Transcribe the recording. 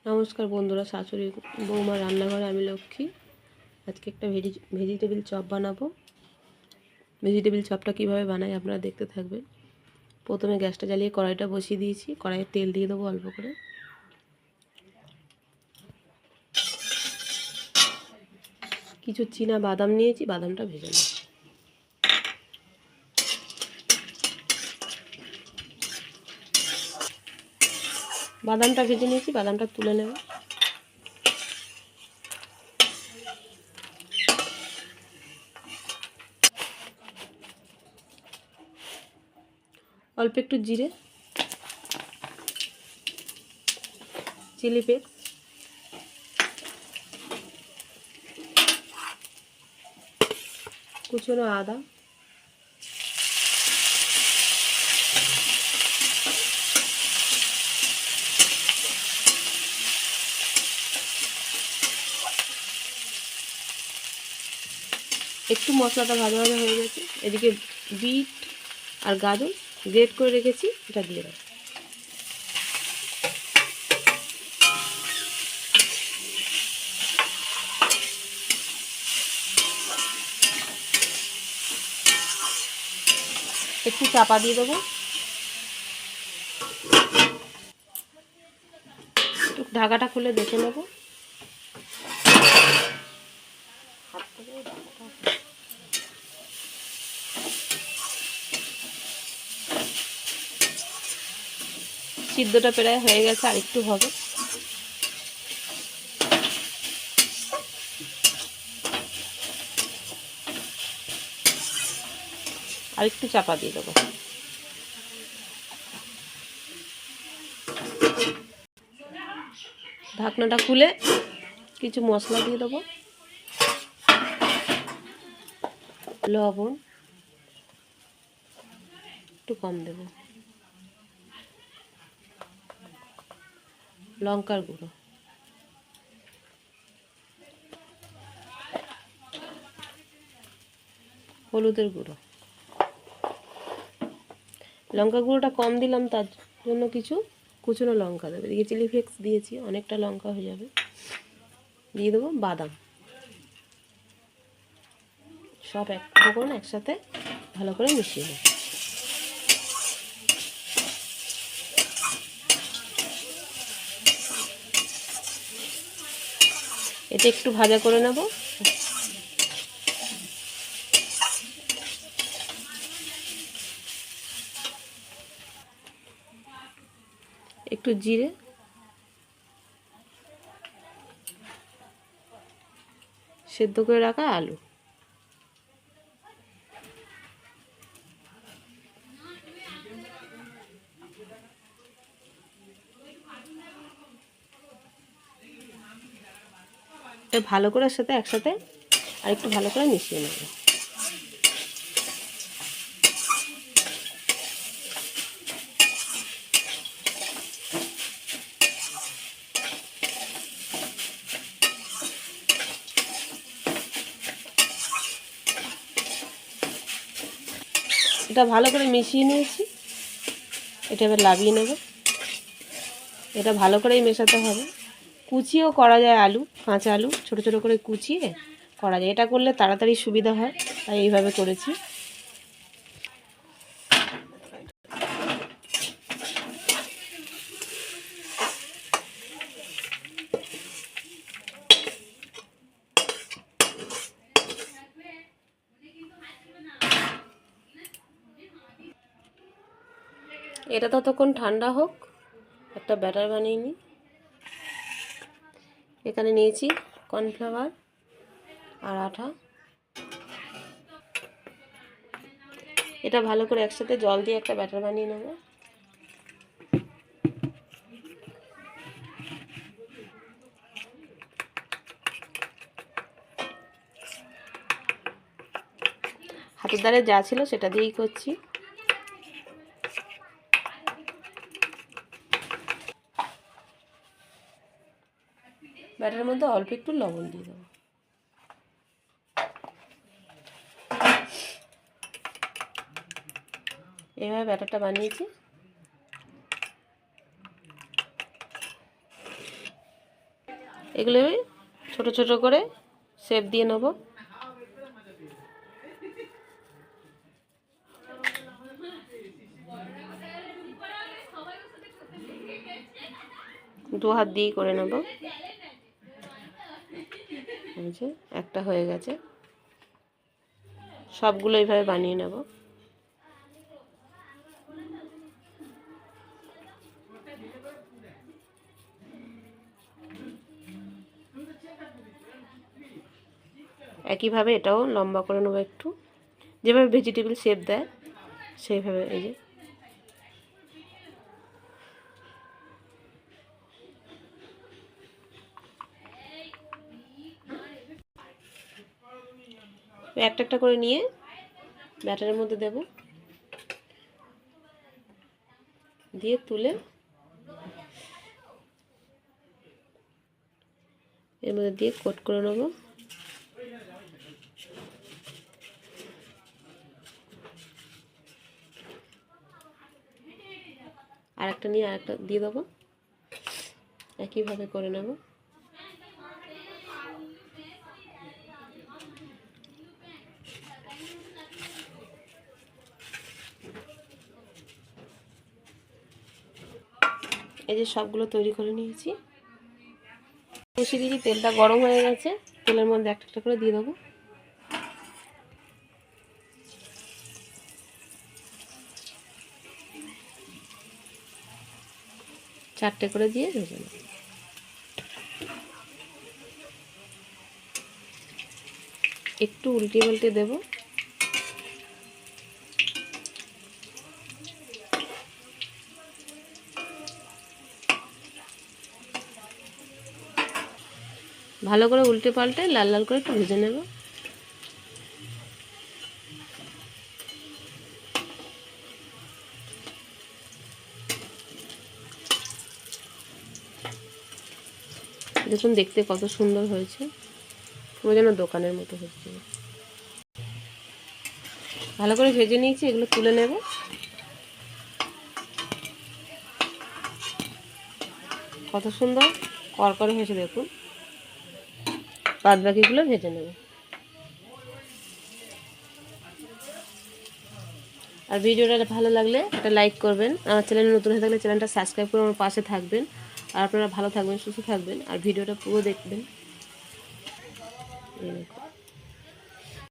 নমস্কার বন্ধুরা, শাশুড়ি বৌমা রান্নাঘরে আমি লক্ষ্মী। আজকে একটা ভেজিটেবিল চপ বানাবো। ভেজিটেবিল চপটা কীভাবে বানাই আপনারা দেখতে থাকবেন। প্রথমে গ্যাসটা জ্বালিয়ে কড়াইটা বসিয়ে দিয়েছি। কড়াইয়ে তেল দিয়ে দেবো অল্প করে। কিছু চীনা বাদাম নিয়েছি, বাদামটা ভেজে নেব। বাদামটা ভেজে নিয়েছি, বাদামটা তুলে নেব। অল্প একটু জিরে, চিলি ফ্লেক্স, কুচনো আদা, একটু মশলাটা ভাজা ভাজা হয়ে গেছে। এদিকে বিট আর গাজর গ্রেট করে রেখেছি, এটা দিয়ে দেবো। একটু চাপা দিয়ে দেবো। একটু ঢাকাটা খুলে দেখে নেব। সিদ্ধটা প্রায় হয়ে গেছে, আর একটু হবে। আর একটু চাপা দিয়ে দেবো। ঢাকনাটা খুলে কিছু মশলা দিয়ে দেবো। লবণ একটু কম দেব, লঙ্কার গুঁড়ো, হলুদের গুঁড়ো। লঙ্কা গুঁড়োটা কম দিলাম, তার জন্য কিছু কুচনো লঙ্কা দেবে। এদিকে চিলি ফ্লেক্স দিয়েছি, অনেকটা লঙ্কা হয়ে যাবে। দিয়ে দেবো বাদাম। সব এক উপকরণ একসাথে ভালো করে মিশিয়ে নেব। এটা একটু ভাজা করে নেব। একটু জিরে, সেদ্ধ করে রাখা আলু, ভালো করে একসাথে আর একটু ভালো করে মিশিয়ে নেব। এটা ভালো করে মিশিয়ে নিয়েছি। এটা এবার লাভিয়ে নেব। এটা ভালো করেই মেশাতে হবে। কুচিও করা যায় আলু, কাঁচা আলু ছোট ছোট করে কুচিয়ে করা যায়। এটা করলে তাড়াতাড়ি সুবিধা হয়, তাই এইভাবে করেছি। এটা ততক্ষণ ঠান্ডা হোক, একটা ব্যাটার বানিয়ে নিই। এখানে নিয়েছি কর্নফ্লাওয়ার আর আটা। এটা ভালো করে একসাথে জল দিয়ে একটা ব্যাটার বানিয়ে নেব। হাতের দ্বারে যা ছিল সেটা দিয়েই করছি। ব্যাটারের মধ্যে অল্প একটু লবণ দিয়ে দেবো। এইভাবে ব্যাটারটা বানিয়েছি। এগুলো আমি ছোটো ছোটো করে শেপ দিয়ে নেব। দু হাত দিয়েই করে নেব। একটা হয়ে গেছে, সবগুলো এইভাবে বানিয়ে নেব। একইভাবে এটাও লম্বা করে নেবো, একটু যেভাবে ভেজিটেবল শেপ দেয় সেইভাবে। এই যে একটা একটা করে নিয়ে ব্যাটারের মধ্যে দেব, দিয়ে তুলে এর মধ্যে দিয়ে কোট করে নেব। আর একটা নিয়ে আর একটা দিয়ে দেবো, একইভাবে করে নেব। এই যে সবগুলো তৈরি করে নিয়েছি। বসিয়ে দিয়েছি, তেলটা গরম হয়ে গেছে, তেলের মধ্যে একটা একটা করে দিয়ে দেবো। চারটে করে দিয়ে ভেজে নেব। একটু উল্টে পাল্টে দেবো। ভালো করে উল্টে পাল্টে লাল লাল করে একটু ভেজে নেব। দেখুন দেখতে কত সুন্দর হয়েছে, পুরো যেন দোকানের মতো হচ্ছে। ভালো করে ভেজে নিয়েছি, এগুলো তুলে নেব। কত সুন্দর করকরে হয়েছে দেখুন। বাদ বাকিগুলো ভেজে নেব। আর ভিডিওটা ভালো লাগলে একটা লাইক করবেন। আমার চ্যানেলে নতুন হয়ে থাকলে চ্যানেলটা সাবস্ক্রাইব করে আমার পাশে থাকবেন। আর আপনারা ভালো থাকবেন, সুস্থ থাকবেন, আর ভিডিওটা পুরো দেখবেন।